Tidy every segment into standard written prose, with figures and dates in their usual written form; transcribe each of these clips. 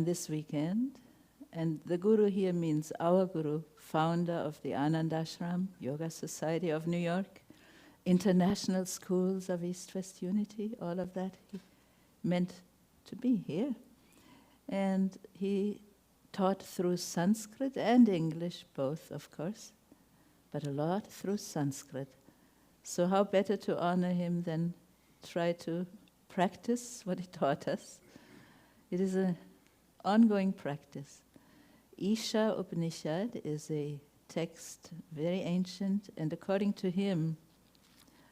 this weekend, and the Guru here means our Guru, founder of the Anand Ashram, Yoga Society of New York, International Schools of East-West Unity, all of that he meant to be here. And he taught through Sanskrit and English, both of course, but a lot through Sanskrit. So how better to honor him than try to practice what he taught us. It is an ongoing practice. Isha Upanishad is a text very ancient, and according to him,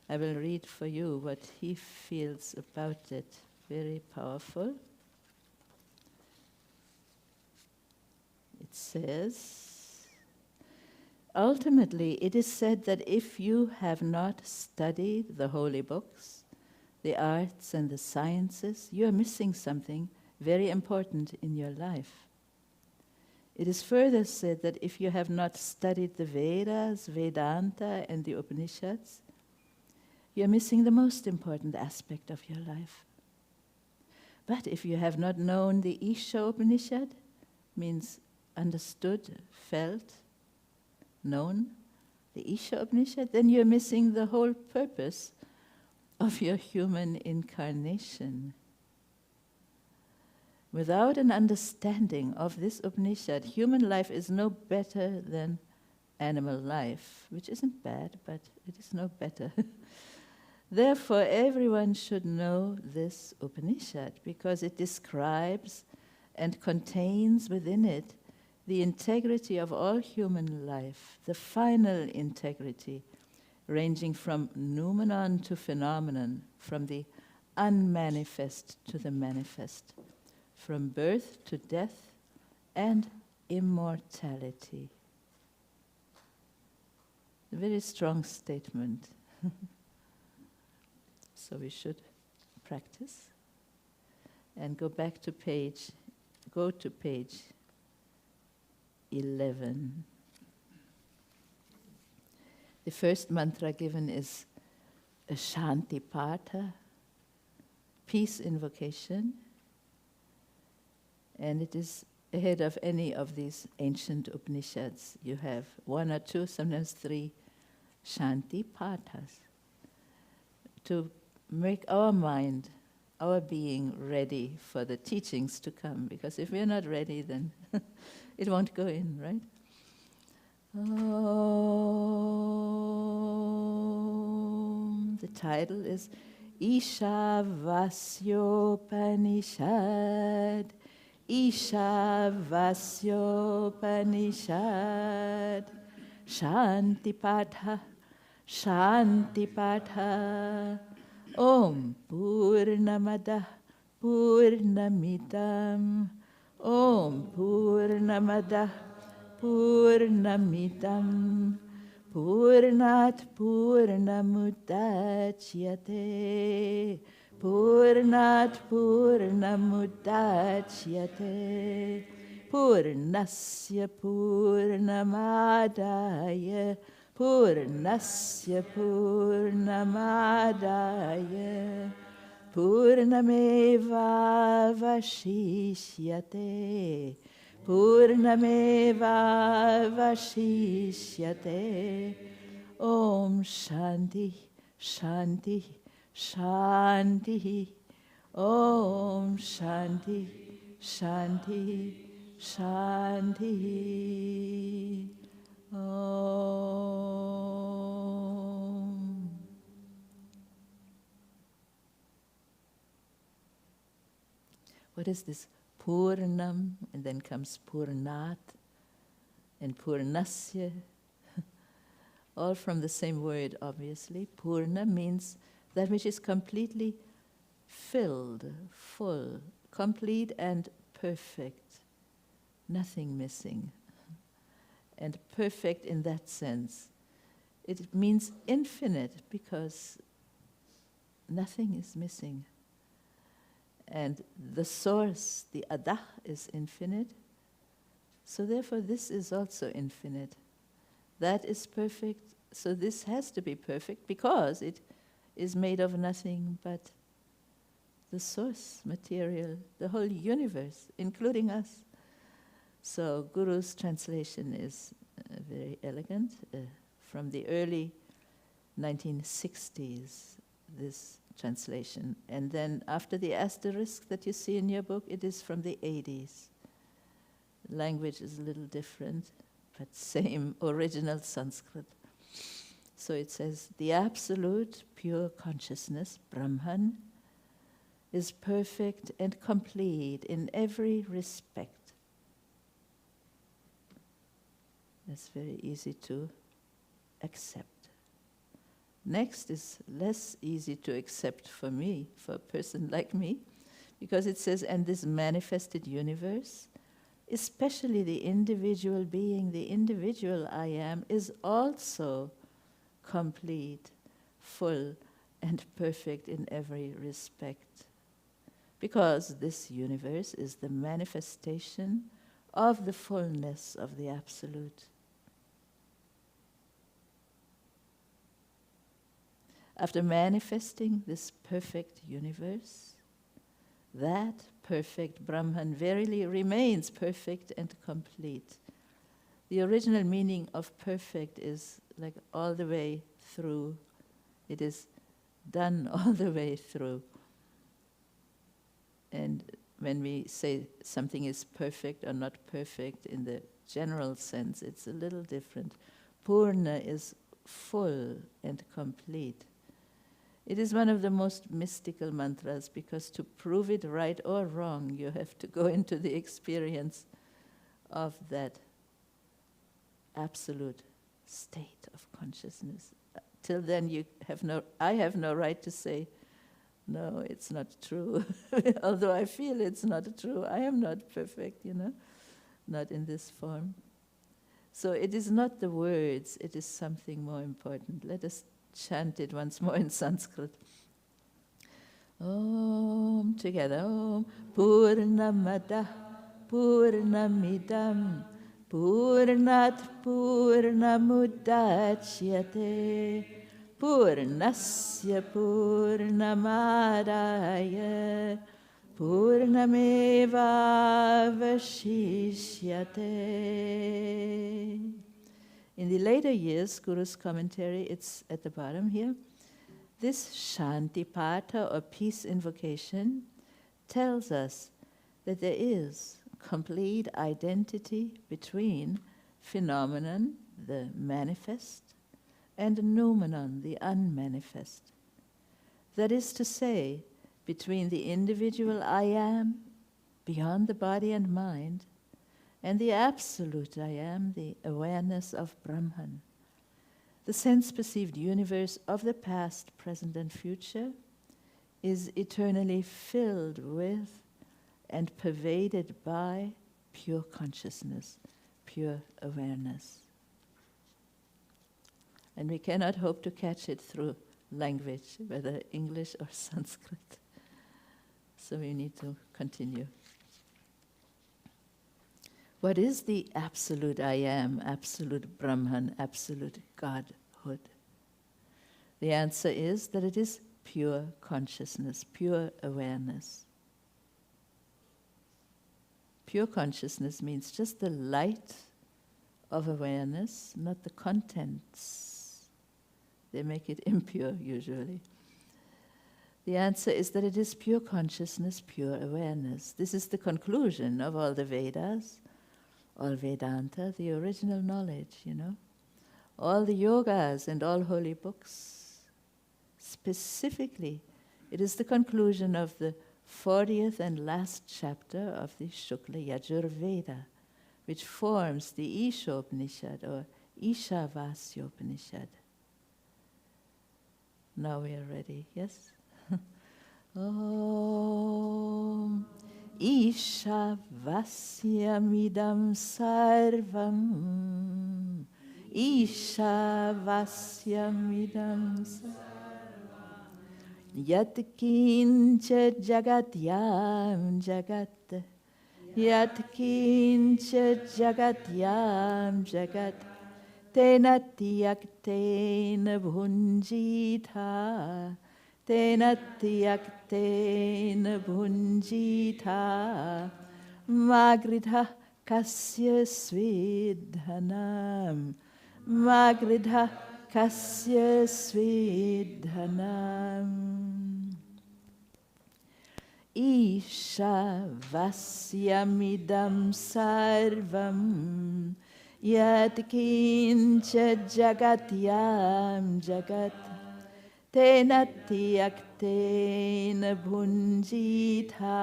I will read for you what he feels about it. Very powerful. It says, ultimately, it is said that if you have not studied the holy books, the arts and the sciences, you are missing something very important in your life. It is further said that if you have not studied the Vedas, Vedanta, and the Upanishads, you are missing the most important aspect of your life. But if you have not known the Isha Upanishad, means understood, felt, known, the Isha Upanishad, then you're missing the whole purpose of your human incarnation. Without an understanding of this Upanishad, human life is no better than animal life, which isn't bad, but it is no better. Therefore, everyone should know this Upanishad, because it describes and contains within it the integrity of all human life, the final integrity, ranging from noumenon to phenomenon, from the unmanifest to the manifest, from birth to death and immortality. A very strong statement. So we should practice and go to page 11. The first mantra given is a Shanti Patha, peace invocation, and it is ahead of any of these ancient Upanishads. You have one or two, sometimes three Shanti Pathas to make our mind, our being ready for the teachings to come. Because if we're not ready, then it won't go in, right? The title is Ishavasyopanishad. Ishavasyopanishad. Shantipatha. Shantipatha. Om Purnamada Purnamidam. Om Purnamada Purnamidam. Purnat Purnamudachyate. Purnat Purnamudachyate. Purnasya Purnamadaya. Purnasya Purnamadaya. Purnameva Vashishyate. Purnameva Vashishyate. Om Shanti, Shanti, Shanti. Om Shanti, Shanti, Shanti. Om. What is this? Purnam, and then comes Purnat and Purnasya, all from the same word, obviously. Purna means that which is completely filled, full, complete and perfect, nothing missing. And perfect in that sense. It means infinite because nothing is missing. And the source, the Adah, is infinite. So therefore this is also infinite. That is perfect, so this has to be perfect because it is made of nothing but the source material, the whole universe, including us. So Guru's translation is very elegant. From the early 1960s, this translation. And then after the asterisk that you see in your book, it is from the 80s. Language is a little different, but same original Sanskrit. So it says, the absolute pure consciousness, Brahman, is perfect and complete in every respect. That's very easy to accept. Next is less easy to accept for me, for a person like me, because it says, and this manifested universe, especially the individual being, the individual I am, is also complete, full, and perfect in every respect. Because this universe is the manifestation of the fullness of the Absolute. After manifesting this perfect universe, that perfect Brahman verily remains perfect and complete. The original meaning of perfect is like all the way through. It is done all the way through. And when we say something is perfect or not perfect in the general sense, it's a little different. Purna is full and complete. It is one of the most mystical mantras because to prove it right or wrong, you have to go into the experience of that absolute state of consciousness. Till then, I have no right to say, no, it's not true. Although I feel it's not true, I am not perfect, not in this form. So it is not the words, it is something more important. Let us chant it once more in Sanskrit. Om, together. Om, Purnamada, Purnamidam, Purnat Purnamudachyate, Purnasya Purnamadaya, Purnameva Vashishyate. In the later years, Guru's commentary, it's at the bottom here, this Shanti Pata or peace invocation tells us that there is complete identity between phenomenon, the manifest, and noumenon, the unmanifest. That is to say, between the individual I am, beyond the body and mind, and the absolute I am, the awareness of Brahman. The sense-perceived universe of the past, present, and future is eternally filled with and pervaded by pure consciousness, pure awareness. And we cannot hope to catch it through language, whether English or Sanskrit. So we need to continue. What is the absolute I am, absolute Brahman, absolute Godhood? The answer is that it is pure consciousness, pure awareness. Pure consciousness means just the light of awareness, not the contents. They make it impure usually. The answer is that it is pure consciousness, pure awareness. This is the conclusion of all the Vedas, all Vedanta, the original knowledge, all the yogas and all holy books. Specifically, it is the conclusion of the 40th and last chapter of the Shukla Yajurveda, which forms the Ishopanishad or Ishavasyopanishad. Now we are ready, yes? Om Ishavasyamidam sarvam Ishavasyamidam sarvam Yat kincha jagatyam jagat Yat kincha jagatyam jagat Tena tyaktena bhunjita tena tyaktena bhunjita magridha kasya svidhanam magridha kasya svidhanam Isha vasyamidam sarvam yat kincha jagatyam jagat tena tyaktena bhunjitha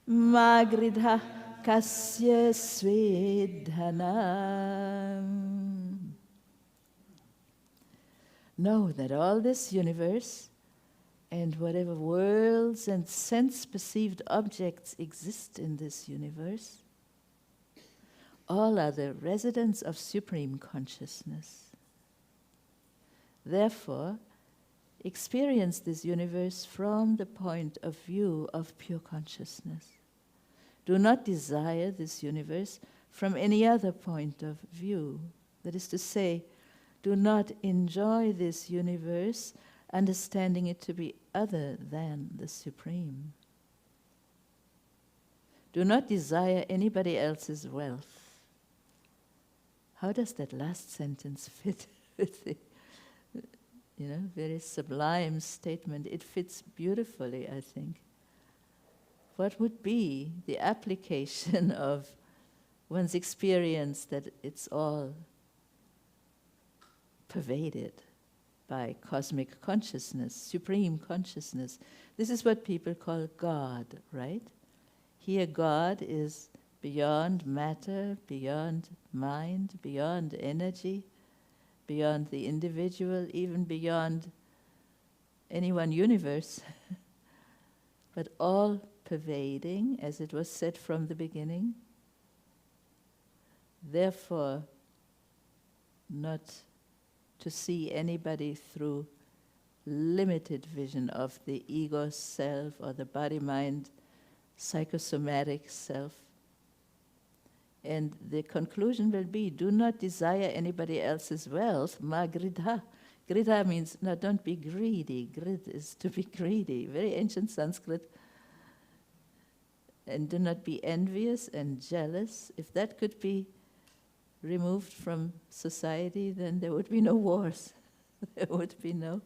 magridha kasya svedhanam. Know that all this universe and whatever worlds and sense-perceived objects exist in this universe, all are the residents of Supreme Consciousness. Therefore, experience this universe from the point of view of pure consciousness. Do not desire this universe from any other point of view. That is to say, do not enjoy this universe understanding it to be other than the Supreme. Do not desire anybody else's wealth. How does that last sentence fit with the, very sublime statement? It fits beautifully, I think. What would be the application of one's experience that it's all pervaded by cosmic consciousness, supreme consciousness? This is what people call God, right? Here God is beyond matter, beyond mind, beyond energy, beyond the individual, even beyond any one universe, but all pervading, as it was said from the beginning. Therefore, not to see anybody through limited vision of the ego self or the body-mind psychosomatic self. And the conclusion will be, do not desire anybody else's wealth, ma gridha. Gridha means, no, don't be greedy. Grid is to be greedy, very ancient Sanskrit. And do not be envious and jealous. If that could be removed from society, then there would be no wars. There would be no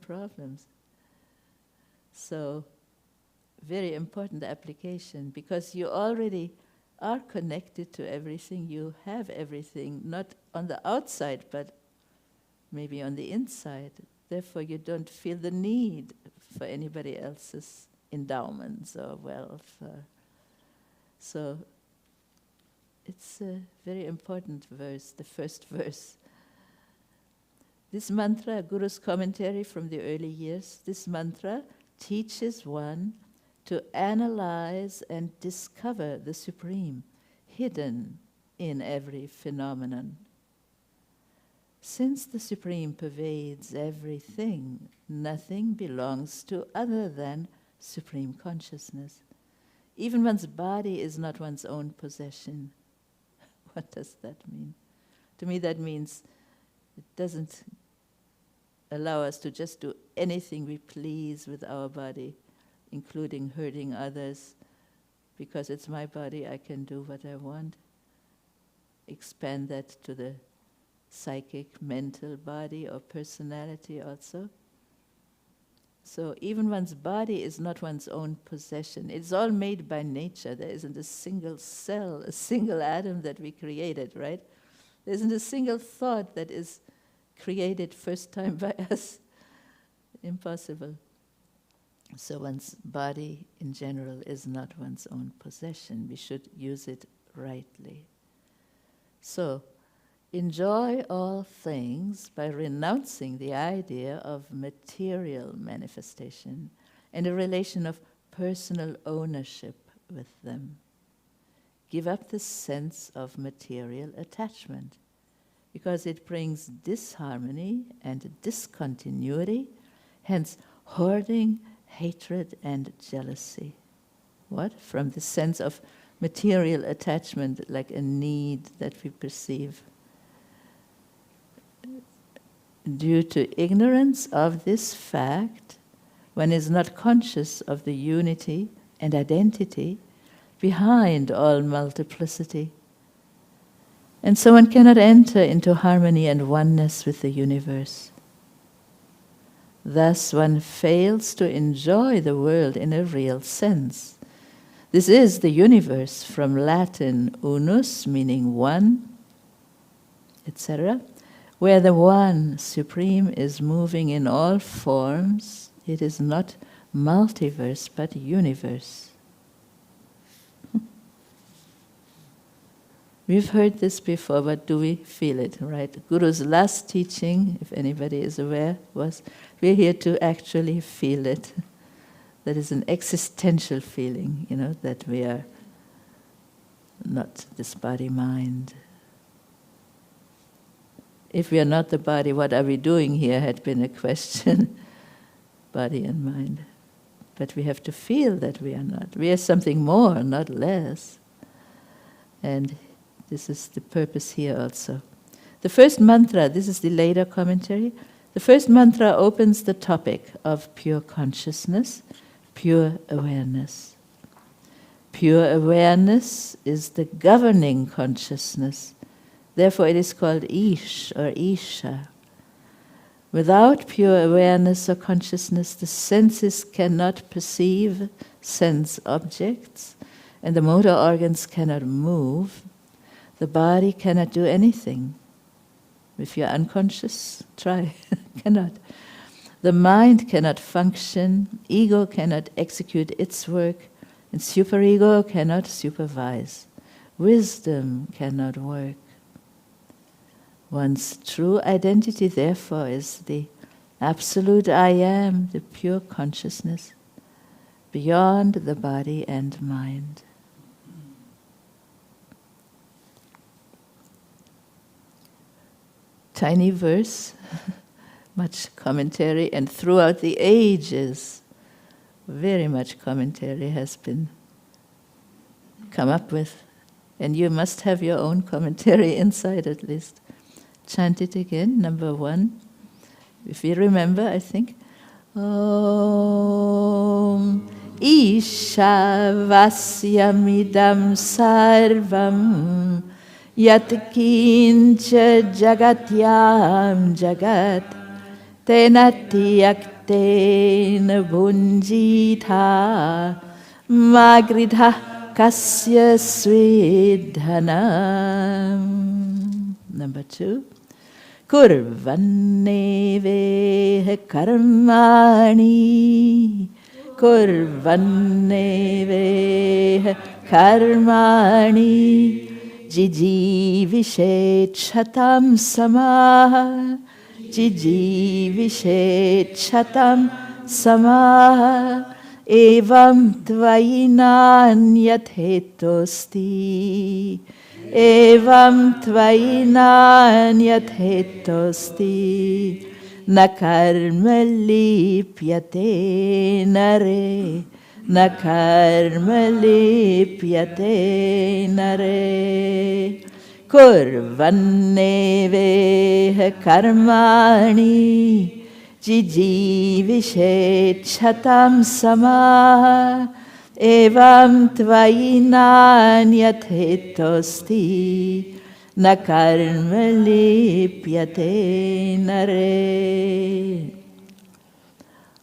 problems. So, very important application, because you already are connected to everything, you have everything, not on the outside, but maybe on the inside. Therefore, you don't feel the need for anybody else's endowments or wealth. So, it's a very important verse, the first verse. This mantra, Guru's commentary from the early years, this mantra teaches one to analyze and discover the Supreme hidden in every phenomenon. Since the Supreme pervades everything, nothing belongs to other than Supreme Consciousness. Even one's body is not one's own possession. What does that mean? To me that means it doesn't allow us to just do anything we please with our body, including hurting others. Because it's my body, I can do what I want. Expand that to the psychic, mental body or personality also. So even one's body is not one's own possession. It's all made by nature. There isn't a single cell, a single atom that we created, right? There isn't a single thought that is created first time by us. Impossible. So one's body in general is not one's own possession. We should use it rightly. So, enjoy all things by renouncing the idea of material manifestation and a relation of personal ownership with them. Give up the sense of material attachment, because it brings disharmony and discontinuity, hence hoarding, hatred, and jealousy. What? From the sense of material attachment, like a need that we perceive. due to ignorance of this fact, one is not conscious of the unity and identity behind all multiplicity. And so one cannot enter into harmony and oneness with the universe. Thus one fails to enjoy the world in a real sense. This is the universe, from Latin unus, meaning one, etc., where the One Supreme is moving in all forms. It is not multiverse, but universe. We've heard this before, but do we feel it, right? Guru's last teaching, if anybody is aware, was we're here to actually feel it. That is an existential feeling, that we are not this body-mind. If we are not the body, what are we doing here had been a question, body and mind. But we have to feel that we are not. We are something more, not less. And this is the purpose here also. The first mantra, this is the later commentary, the first mantra opens the topic of pure consciousness, pure awareness. Pure awareness is the governing consciousness. Therefore it is called Ish or Isha. Without pure awareness or consciousness, the senses cannot perceive sense objects, and the motor organs cannot move. The body cannot do anything. If you're unconscious, try. Cannot. The mind cannot function, ego cannot execute its work, and superego cannot supervise. Wisdom cannot work. One's true identity, therefore, is the absolute I am, the pure consciousness, beyond the body and mind. Tiny verse, much commentary, and throughout the ages, very much commentary has been come up with. And you must have your own commentary inside at least. Chant it again, number 1. If you remember, I think. Om Isha Vasyamidam Sarvam Yat Kincha Jagatyam Jagat Tenati Yaktena Bhunjitha Magridha Kasya Swidhanam. Number 2. Kurvanneveha karmani Kurvanneveha karmani Jijivishechatam samaha Jijivishechatam samaha Evam tvayinanyatetosti Evam tvayinanyatetosti Nakarma lipyate nare Nakarma lipyate nare Kurvanneveha karmani Jijivishechatam samaha Evam tvayinanyatetosti Nakarma lipyate nare.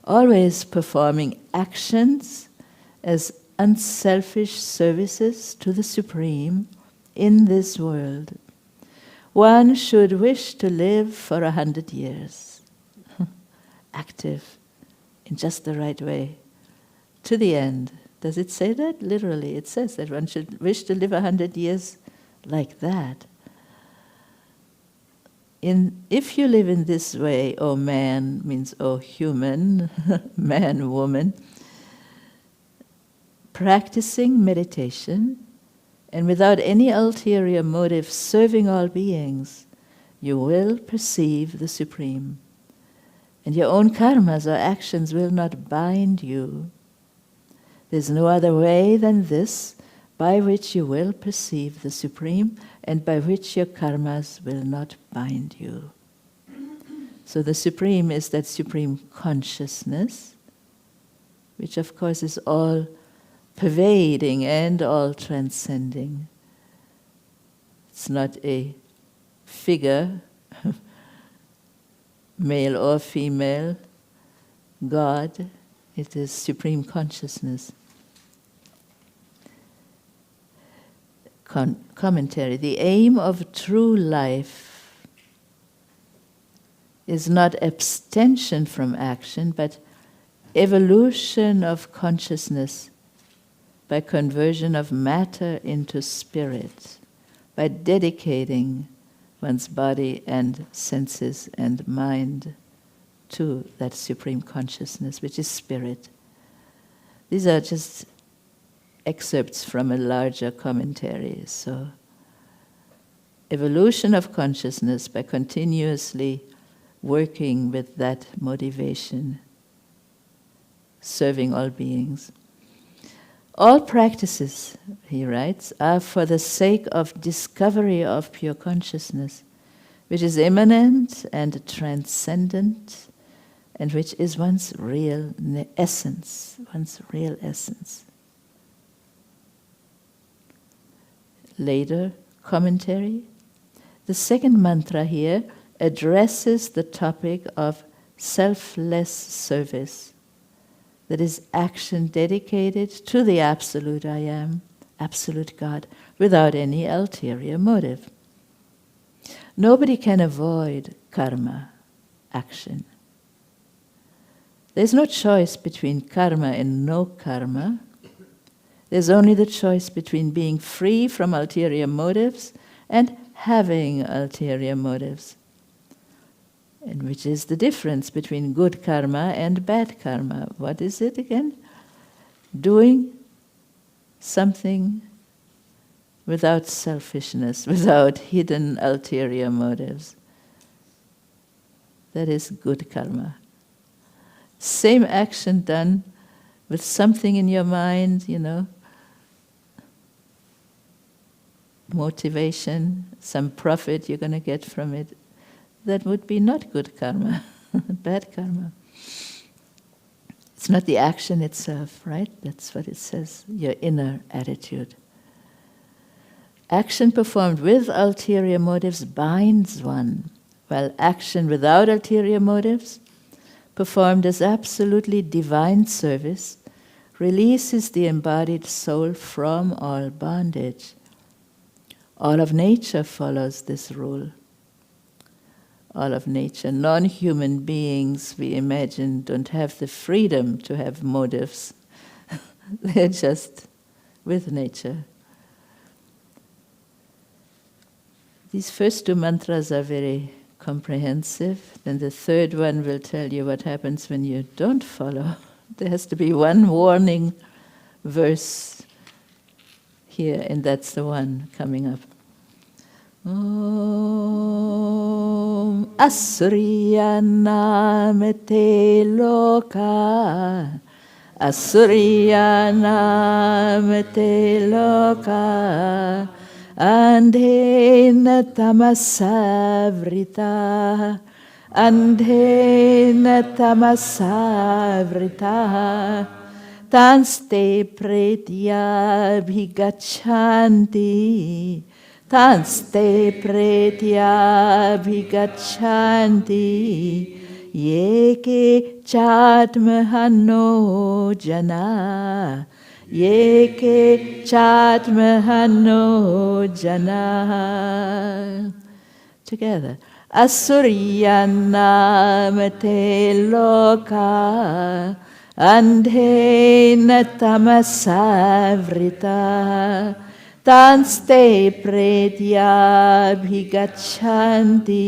Always performing actions as unselfish services to the Supreme in this world. One should wish to live for 100 years. Active in just the right way. To the end. Does it say that? Literally, it says that one should wish to live 100 years like that. If you live in this way, O man, means O human, man, woman, practicing meditation, and without any ulterior motive serving all beings, you will perceive the Supreme. And your own karmas or actions will not bind you. There's no other way than this by which you will perceive the Supreme and by which your karmas will not bind you. So the Supreme is that Supreme Consciousness, which of course is all pervading and all transcending. It's not a figure, male or female, God. It is Supreme Consciousness. Commentary. The aim of true life is not abstention from action, but evolution of consciousness by conversion of matter into spirit, by dedicating one's body and senses and mind to that Supreme Consciousness, which is spirit. These are just excerpts from a larger commentary. So, evolution of consciousness by continuously working with that motivation, serving all beings. All practices, he writes, are for the sake of discovery of pure consciousness, which is immanent and transcendent, and which is one's real essence, one's real essence. Later commentary. The second mantra here addresses the topic of selfless service, that is, action dedicated to the Absolute I Am, Absolute God, without any ulterior motive. Nobody can avoid karma, action. There's no choice between karma and no karma. There's only the choice between being free from ulterior motives and having ulterior motives. And which is the difference between good karma and bad karma? What is it again? Doing something without selfishness, without hidden ulterior motives. That is good karma. Same action done with something in your mind, motivation, some profit you're going to get from it. That would be not good karma, bad karma. It's not the action itself, right? That's what it says, your inner attitude. Action performed with ulterior motives binds one, while action without ulterior motives, performed as absolutely divine service, releases the embodied soul from all bondage. All of nature follows this rule. All of nature, non-human beings, we imagine, don't have the freedom to have motives. They're just with nature. These first two mantras are very comprehensive. Then the third one will tell you what happens when you don't follow. There has to be one warning verse here, and that's the one coming up. Om Asuryanamete Loka Asuryanamete Loka Andhena Tamasavrita Andhena Tamasavrita Tanste Pretya Bhigachanti Tanste Pretya Bhigachanti Yeke Chatmahano Jana Yeke Chatmahano Jana. Together. Asuryanamate Loka Andhena Tamasavrita Tanste Pretya Bhigachanti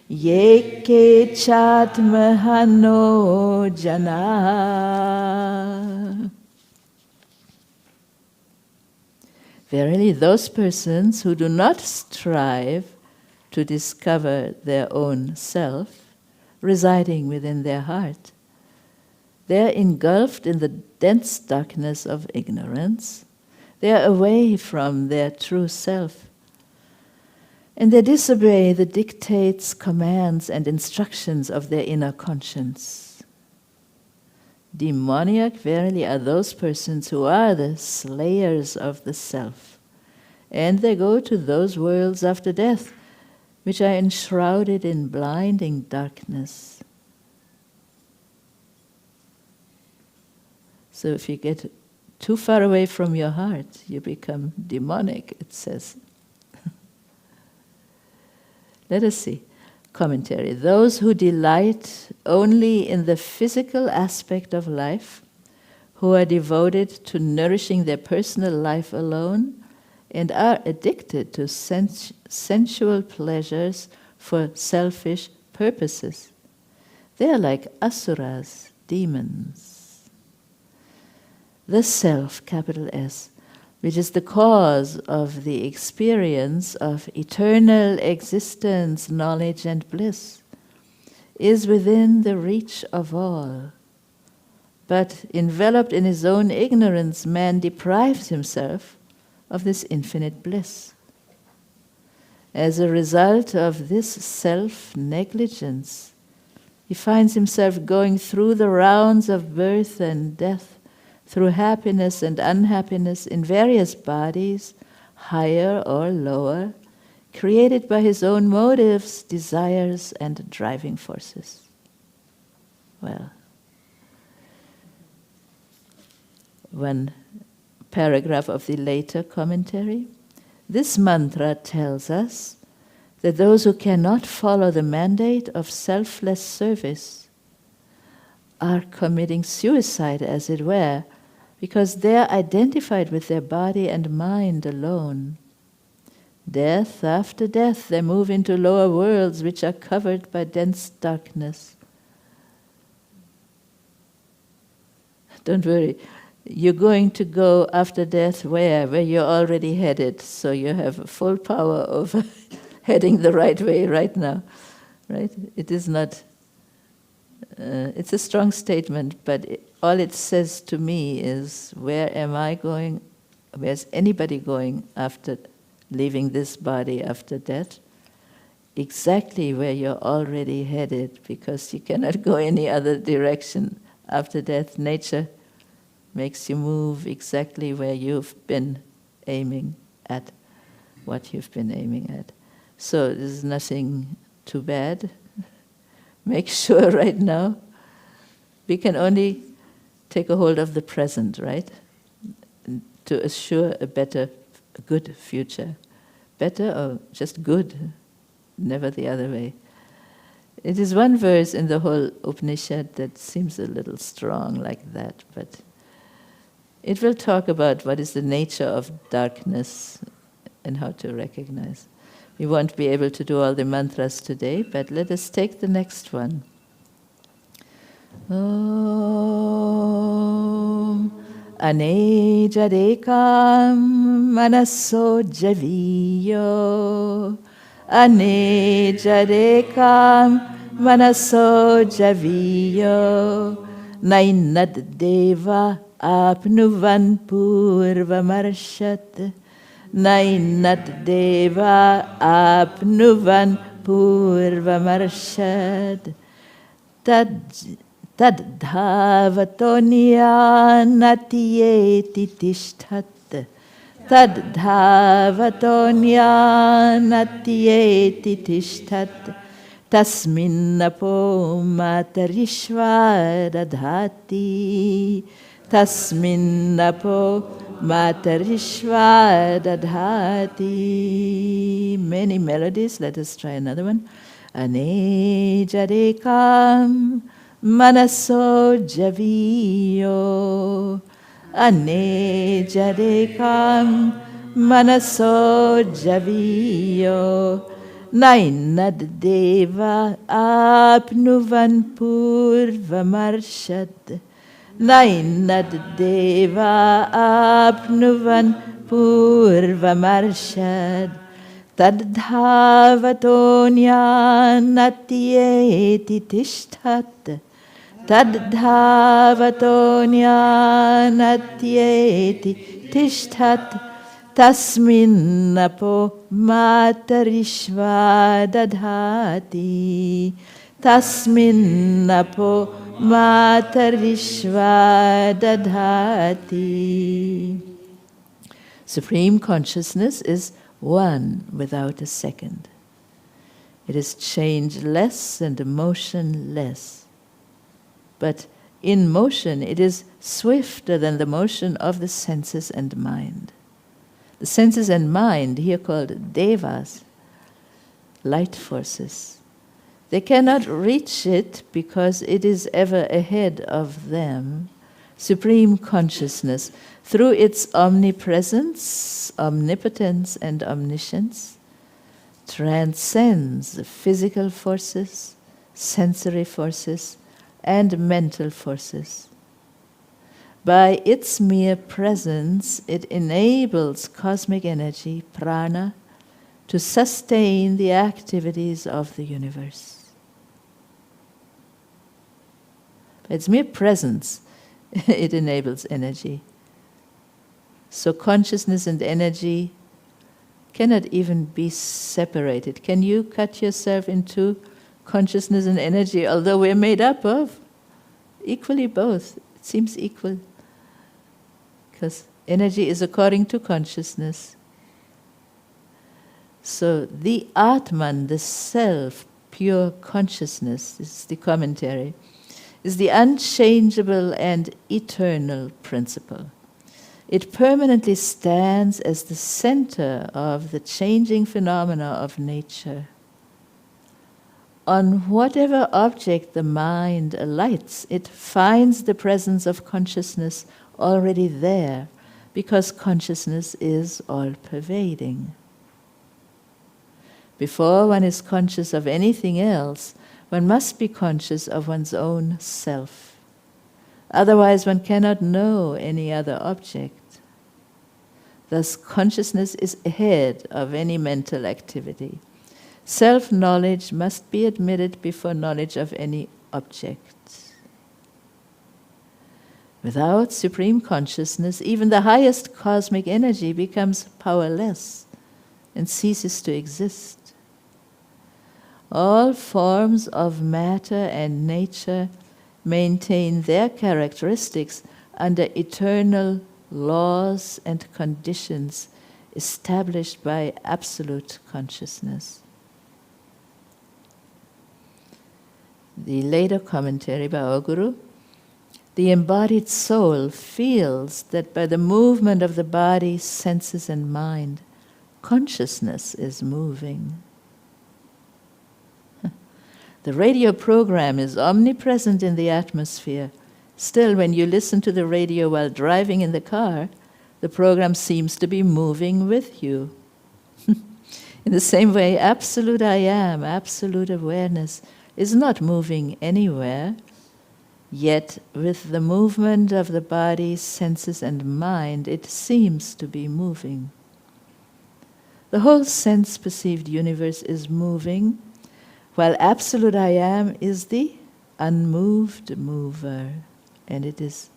Yeke Chatmahano Jana. Verily, those persons who do not strive to discover their own self residing within their heart, they are engulfed in the dense darkness of ignorance. They are away from their true self. And they disobey the dictates, commands, and instructions of their inner conscience. Demoniac, verily, are those persons who are the slayers of the self, and they go to those worlds after death, which are enshrouded in blinding darkness. So if you get too far away from your heart, you become demonic, it says. Let us see. Commentary. Those who delight only in the physical aspect of life, who are devoted to nourishing their personal life alone, and are addicted to sensual pleasures for selfish purposes. They are like asuras, demons. The self, capital S, which is the cause of the experience of eternal existence, knowledge, and bliss, is within the reach of all. But enveloped in his own ignorance, man deprives himself of this infinite bliss. As a result of this self-negligence, he finds himself going through the rounds of birth and death, through happiness and unhappiness in various bodies, higher or lower, created by his own motives, desires, and driving forces. Well, one paragraph of the later commentary. This mantra tells us that those who cannot follow the mandate of selfless service are committing suicide, as it were, because they are identified with their body and mind alone. Death after death, they move into lower worlds which are covered by dense darkness. Don't worry. You're going to go after death where? Where you're already headed. So you have full power over heading the right way right now. Right? It is not... it's a strong statement, but all it says to me is, where am I going? Where's anybody going after leaving this body after death? Exactly where you're already headed, because you cannot go any other direction after death. Nature makes you move exactly where you've been aiming at, what you've been aiming at. So there's nothing too bad. Make sure right now we can only take a hold of the present, right? To assure a better, a good future. Better or just good, never the other way. It is one verse in the whole Upanishad that seems a little strong like that, but it will talk about what is the nature of darkness and how to recognize. We won't be able to do all the mantras today, but let us take the next one. Om Anejadekam Manaso Javiyo Anejadekam Manaso Javiyo Nainad Deva Apnuvan Purvamarshat Nainat Deva Apnuvan Purvamarshad Tadhavatonya Natiyeti Tishtat Tadhavatonya Natiyeti Tishtat Tasminnapo Matarishvadadhati Tasminnapo Matarishvadadhati. Many melodies. Let us try another one. Anejadekam Manaso Javiyo Anejadekam Manaso Javiyo Nainad Deva Apnuvan Purvamarshad Nainad Deva Apnuvan Purvamarshad Tadhavatonya Natyeti Tishtat Tadhavatonya Natyeti Tishtat Tasmin apo matarishva dadhati. Tasmin apo matarishva dadhati. Supreme consciousness is one without a second. It is changeless and motionless. But in motion, it is swifter than the motion of the senses and mind. The senses and mind, here called devas, light forces, they cannot reach it because it is ever ahead of them. Supreme consciousness, through its omnipresence, omnipotence, and omniscience, transcends the physical forces, sensory forces, and mental forces. By its mere presence, it enables cosmic energy, prana, to sustain the activities of the universe. By its mere presence, it enables energy. So consciousness and energy cannot even be separated. Can you cut yourself into consciousness and energy, although we're made up of equally both? It seems equal. Because energy is according to consciousness. So the Atman, the self, pure consciousness, this is the commentary, is the unchangeable and eternal principle. It permanently stands as the center of the changing phenomena of nature. On whatever object the mind alights, it finds the presence of consciousness already there, because consciousness is all-pervading. Before one is conscious of anything else, one must be conscious of one's own self. Otherwise, one cannot know any other object. Thus, consciousness is ahead of any mental activity. Self-knowledge must be admitted before knowledge of any object. Without supreme consciousness, even the highest cosmic energy becomes powerless and ceases to exist. All forms of matter and nature maintain their characteristics under eternal laws and conditions established by absolute consciousness. The later commentary by our Guru, the embodied soul feels that by the movement of the body, senses, and mind, consciousness is moving. The radio program is omnipresent in the atmosphere. Still, when you listen to the radio while driving in the car, the program seems to be moving with you. In the same way, absolute I am, absolute awareness, is not moving anywhere, yet with the movement of the body, senses, and mind, it seems to be moving. The whole sense-perceived universe is moving, while absolute I am is the unmoved mover, and it is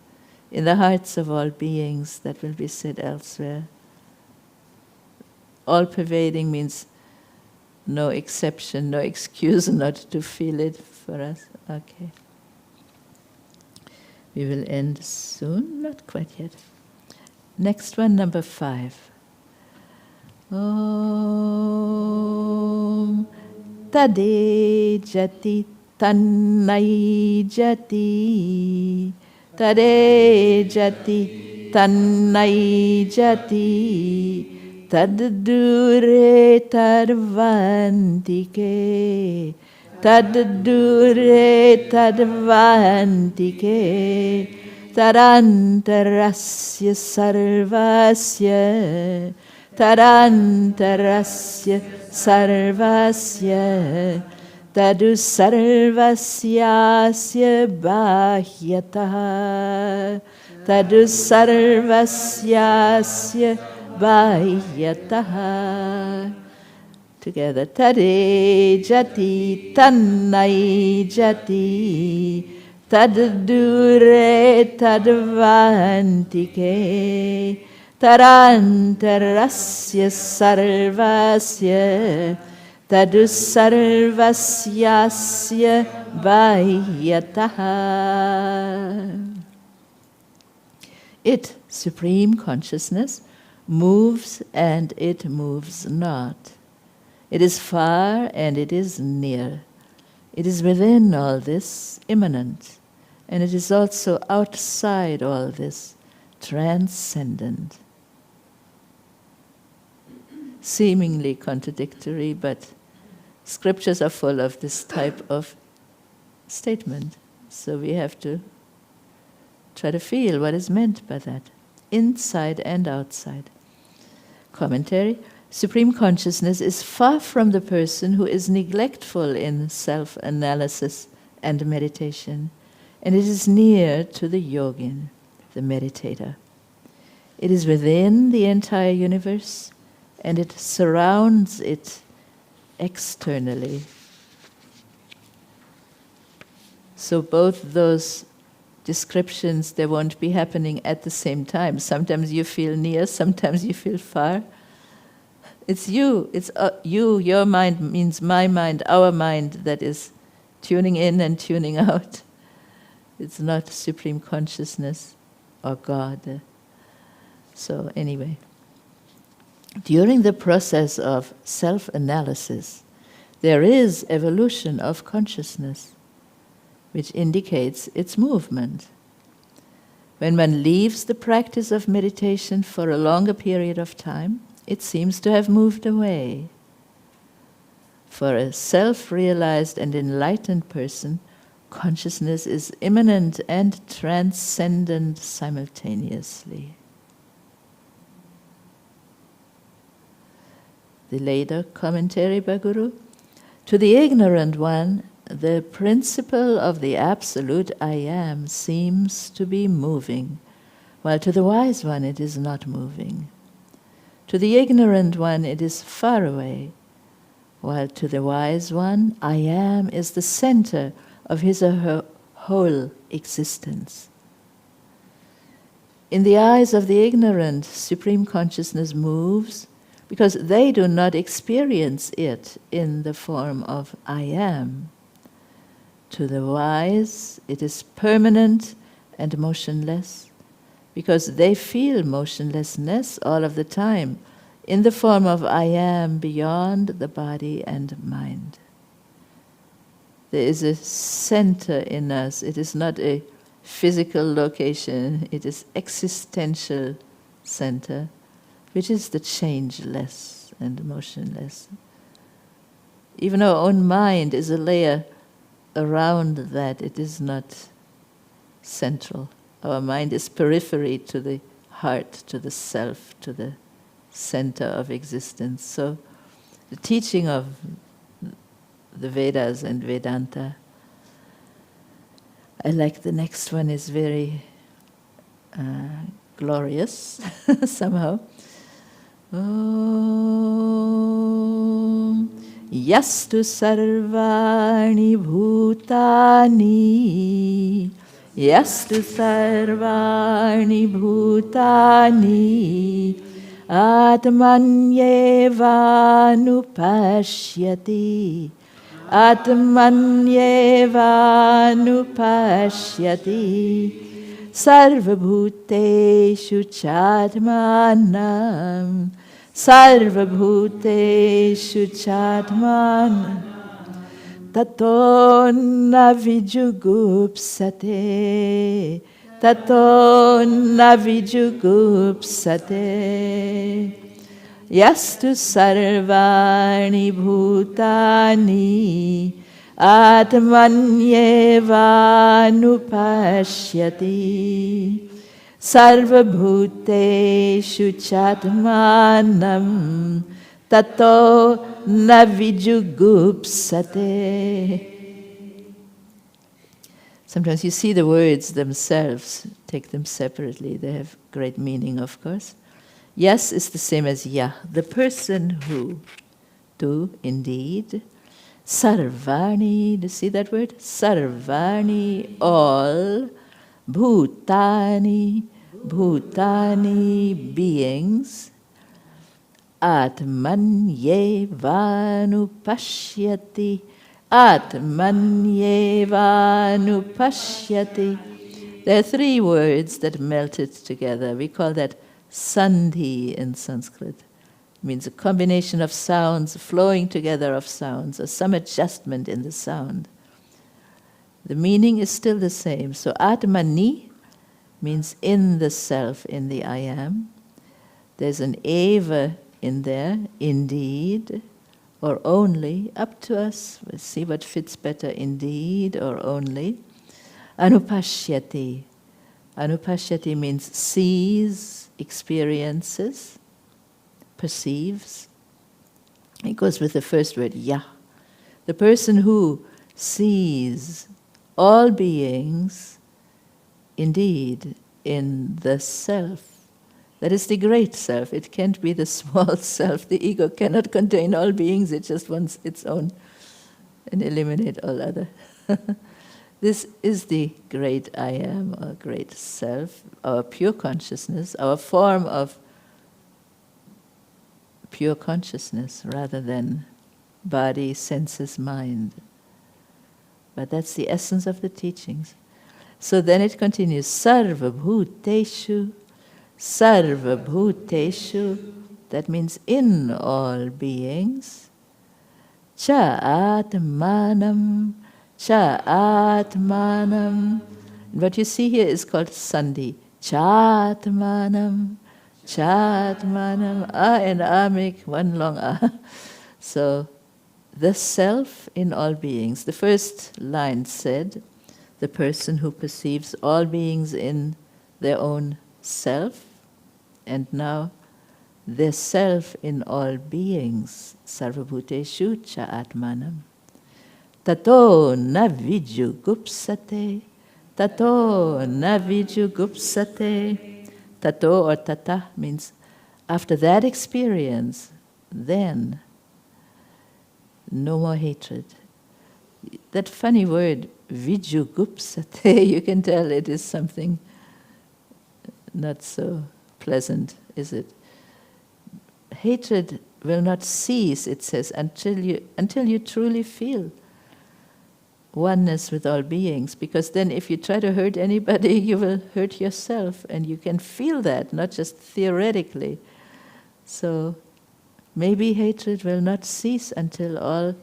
in the hearts of all beings. That will be said elsewhere. All-pervading means no exception, no excuse not to feel it for us. Okay. We will end soon, not quite yet. Next one, number 5. Om Tade Jati Tannai Jati Tade Jati Tannai Jati Taddure Tarvantike Taddure Tarvantike Tarantarasya Sarvasya Tarantarasya Sarvasya Tadu Sarvasyasya Bahyataha Tadu Sarvasyasya Bahyataha. Together. Tade Jati Tannai Jati Taddure Tadvantike tarantarasya sarvasya tadusarvasyasya vahyataha. It, Supreme Consciousness, moves and it moves not. It is far and it is near. It is within all this, immanent, and it is also outside all this, transcendent. Seemingly contradictory, but scriptures are full of this type of statement. So we have to try to feel what is meant by that, inside and outside. Commentary: Supreme Consciousness is far from the person who is neglectful in self-analysis and meditation, and it is near to the yogin, the meditator. It is within the entire universe, and it surrounds it externally. So both those descriptions, they won't be happening at the same time. Sometimes you feel near, sometimes you feel far. It's you, it's you, your mind means my mind, our mind that is tuning in and tuning out. It's not Supreme Consciousness or God. So anyway, during the process of self-analysis, there is evolution of consciousness, which indicates its movement. When one leaves the practice of meditation for a longer period of time, it seems to have moved away. For a self-realized and enlightened person, consciousness is immanent and transcendent simultaneously. The later commentary by Guru: to the ignorant one, the principle of the absolute I Am seems to be moving, while to the wise one it is not moving. To the ignorant one it is far away, while to the wise one I Am is the center of his or her whole existence. In the eyes of the ignorant, Supreme Consciousness moves because they do not experience it in the form of I Am. To the wise, it is permanent and motionless, because they feel motionlessness all of the time in the form of I Am beyond the body and mind. There is a center in us. It is not a physical location, it is existential center, which is the changeless and motionless. Even our own mind is a layer around that. It is not central. Our mind is periphery to the heart, to the self, to the center of existence. So the teaching of the Vedas and Vedanta, I like the next one, is very glorious somehow. Om Yastu sarvani bhutani Yastu sarvani bhutani Atmanyeva nupashyati Atmanyeva nupashyati Sarvabhuteshu chatmanam Sarvabhuteshu chatmanam Tato navijugupsate Tato navijugupsate Yastu sarvani bhutani Atmanyeva nupashyati Sarvabhuteshu chatmanam Tato navijugupsate. Sometimes you see the words themselves, take them separately, they have great meaning, of course. Yes is the same as yah, the person who, do indeed. Sarvani, do you see that word? Sarvani, all. Bhutani, bhutani beings, atmanyevanupashyati, atmanyevanupashyati. There are three words that melted together. We call that sandhi in Sanskrit. It means a combination of sounds, flowing together of sounds, or some adjustment in the sound. The meaning is still the same. So atmani means in the self, in the I am. There's an eva in there, indeed, or only, up to us. We'll see what fits better, indeed or only. Anupashyati. Anupashyati means sees, experiences, perceives. It goes with the first word, ya. The person who sees all beings, indeed, in the self. That is the great self. It can't be the small self. The ego cannot contain all beings. It just wants its own and eliminate all other. This is the great I am, or great self, our pure consciousness, our form of pure consciousness rather than body, senses, mind. But that's the essence of the teachings. So then it continues, Sarva Bhuteshu, Sarva Bhuteshu, that means in all beings, Cha Atmanam, Cha Atmanam. What you see here is called Sandhi. Cha Atmanam, Cha Atmanam. Ah and ah make one long ah. So, the self in all beings. The first line said, the person who perceives all beings in their own self, and now the self in all beings, sarvabhuteshu cha atmanam. Tato na vijugupsate, tato na vijugupsate. Tato or tata means after that experience, then no more hatred. That funny word, vijugupsate, you can tell it is something not so pleasant, is it? Hatred will not cease, it says, until you truly feel oneness with all beings, because then if you try to hurt anybody, you will hurt yourself, and you can feel that, not just theoretically. So maybe hatred will not cease until all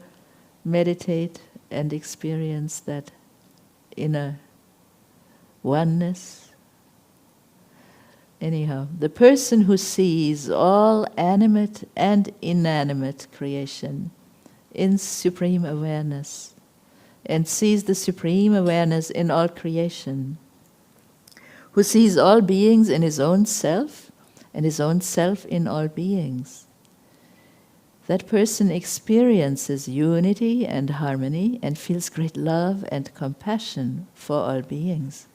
meditate and experience that inner oneness. Anyhow, the person who sees all animate and inanimate creation in supreme awareness and sees the supreme awareness in all creation, who sees all beings in his own self and his own self in all beings, that person experiences unity and harmony and feels great love and compassion for all beings.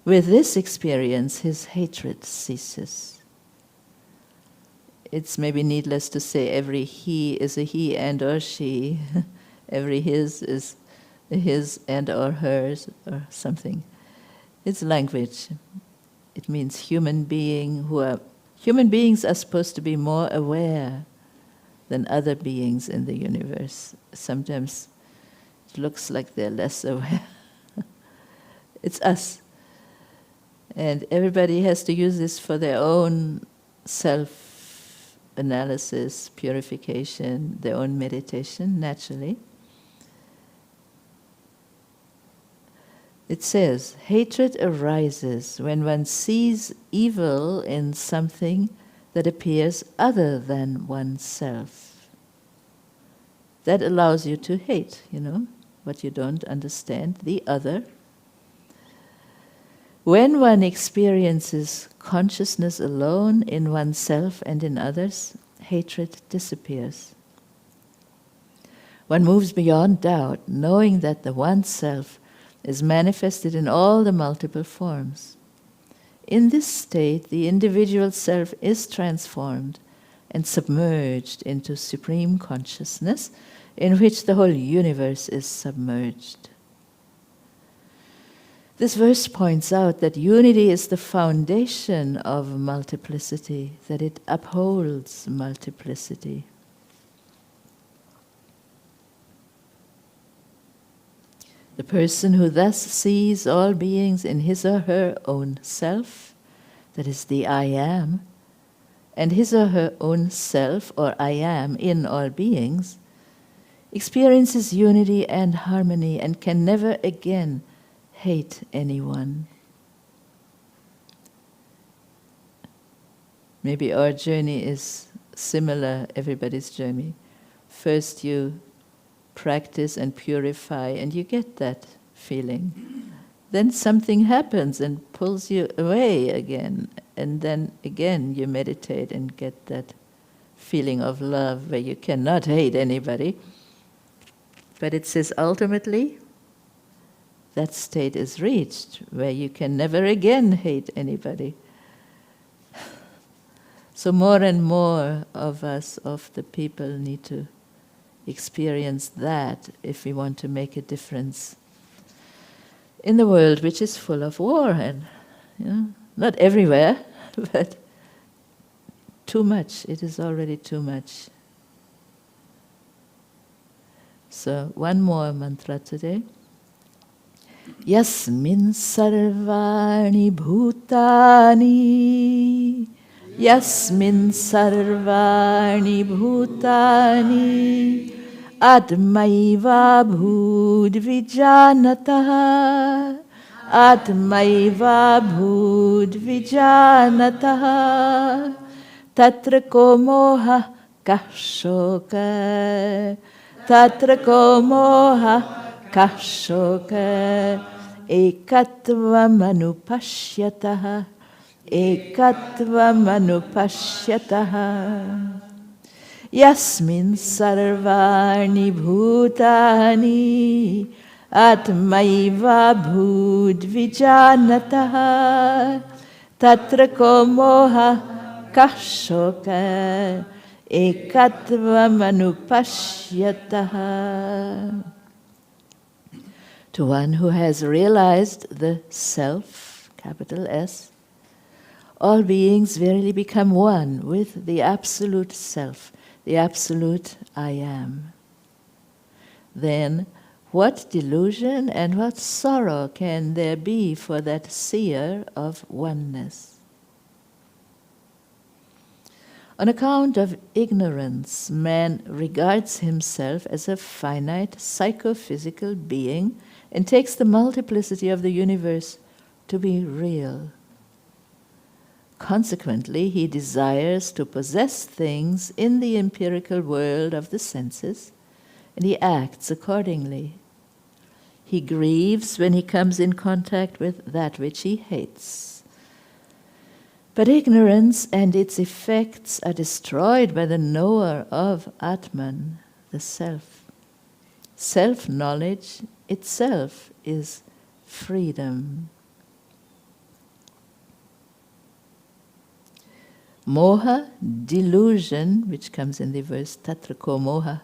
With this experience, his hatred ceases. It's maybe needless to say every he is a he and or she. Every his is a his and or hers or something. It's language. It means human beings are supposed to be more aware than other beings in the universe. Sometimes it looks like they're less aware. It's us. And everybody has to use this for their own self-analysis, purification, their own meditation, naturally. It says, hatred arises when one sees evil in something that appears other than oneself. That allows you to hate, what you don't understand, the other. When one experiences consciousness alone in oneself and in others, hatred disappears. One moves beyond doubt, knowing that the oneself is manifested in all the multiple forms. In this state, the individual self is transformed and submerged into supreme consciousness, in which the whole universe is submerged. This verse points out that unity is the foundation of multiplicity, that it upholds multiplicity. The person who thus sees all beings in his or her own self, that is the I am, and his or her own self, or I am, in all beings, experiences unity and harmony and can never again hate anyone. Maybe our journey is similar, everybody's journey. First you practice and purify and you get that feeling. Then something happens and pulls you away again. And then again you meditate and get that feeling of love where you cannot hate anybody. But it says ultimately, that state is reached where you can never again hate anybody. So more and more of us, of the people, need to experience that if we want to make a difference in the world which is full of war, and not everywhere, but too much. It is already too much. So one more mantra today. Yasmin sarvani bhutani, yasmin sarvani bhutani, atmaiva bhud vijanatah, atmaiva bhud vijanatah, tatra ko moha kashoka, tatra ko moha kashoka, ekatvam anupashyatah, ekatvam anupashyatah. Yasmin sarvani bhutani, atmaiva bhud vijanatah, tatra ko moha kashoka, ekatvam anupashyatah. To one who has realized the self, capital S, all beings verily become one with the absolute self, the absolute I am. Then what delusion and what sorrow can there be for that seer of oneness? On account of ignorance, man regards himself as a finite psychophysical being and takes the multiplicity of the universe to be real. Consequently, he desires to possess things in the empirical world of the senses, and he acts accordingly. He grieves when he comes in contact with that which he hates. But ignorance and its effects are destroyed by the knower of Atman, the Self. Self-knowledge itself is freedom. Moha, delusion, which comes in the verse Tatra ko moha,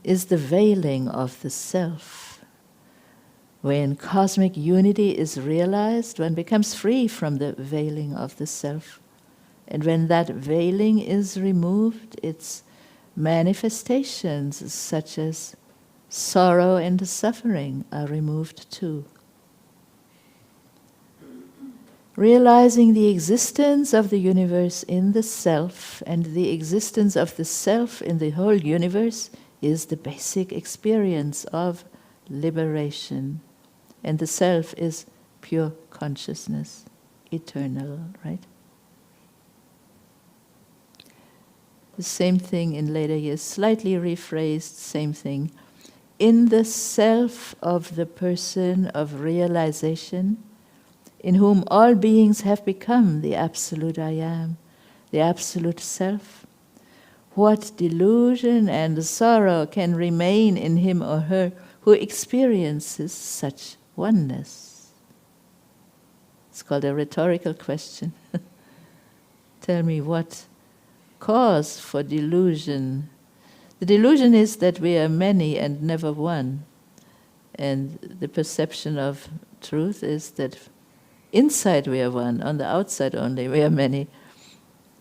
is the veiling of the self. When cosmic unity is realized, one becomes free from the veiling of the self. And when that veiling is removed, its manifestations such as sorrow and suffering are removed too. Realizing the existence of the universe in the self and the existence of the self in the whole universe is the basic experience of liberation. And the self is pure consciousness, eternal, right? The same thing in later years, slightly rephrased, same thing. In the self of the person of realization, in whom all beings have become the absolute I am, the absolute self, what delusion and sorrow can remain in him or her who experiences such oneness? It's called a rhetorical question. Tell me what cause for delusion. The delusion is that we are many and never one, and the perception of truth is that inside we are one, on the outside only we are many.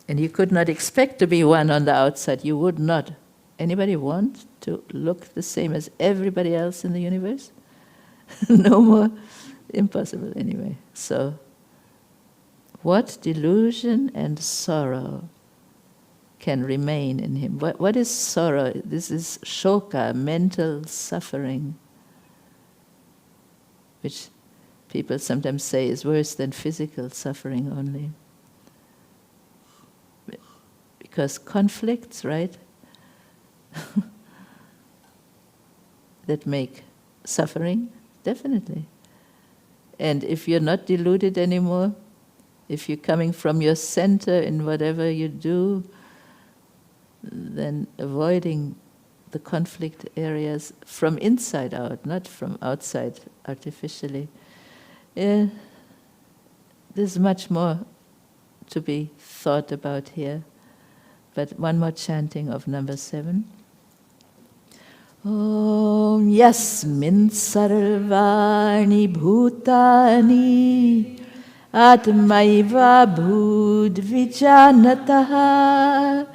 And you could not expect to be one on the outside. You would not. Anybody want to look the same as everybody else in the universe? No more. Impossible anyway. So, what delusion and sorrow can remain in him? What is sorrow? This is shoka, mental suffering, which people sometimes say is worse than physical suffering only. Because conflicts, right, that make suffering, definitely. And if you're not deluded anymore, if you're coming from your center in whatever you do, then avoiding the conflict areas from inside out, not from outside artificially. There's much more to be thought about here. But one more chanting of number 7. Om yasmin sarvani bhutani atmaiva bhud vijanataha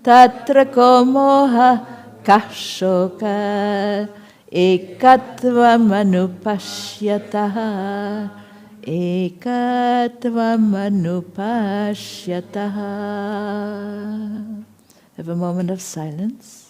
tatra komoha kashoka ekatvam anupashyataha ekatvam anupashyataha. Have a moment of silence.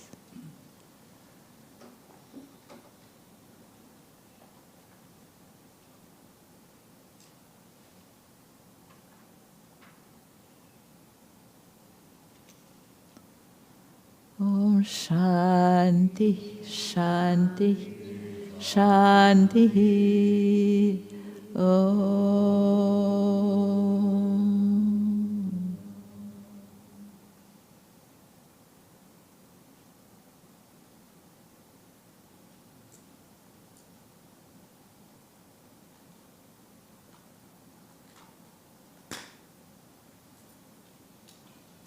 Om Shanti, Shanti, Shanti. Om